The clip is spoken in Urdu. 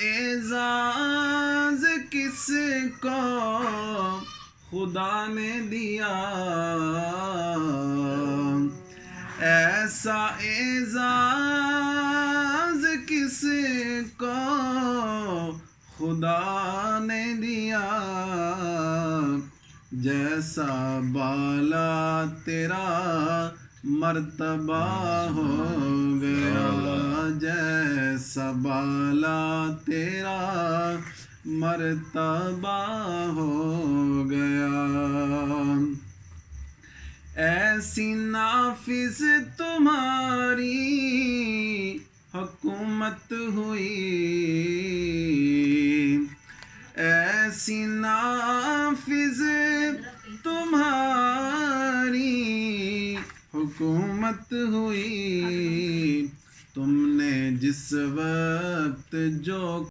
اعزاز کس کو خدا نے دیا، ایسا اعزاز کس کو خدا نے دیا، جیسا بالا تیرا مرتبہ ہو گیا، جیسا بالا تیرا مرتبہ ہو گیا، ایسی نافذ تمہاری حکومت ہوئی،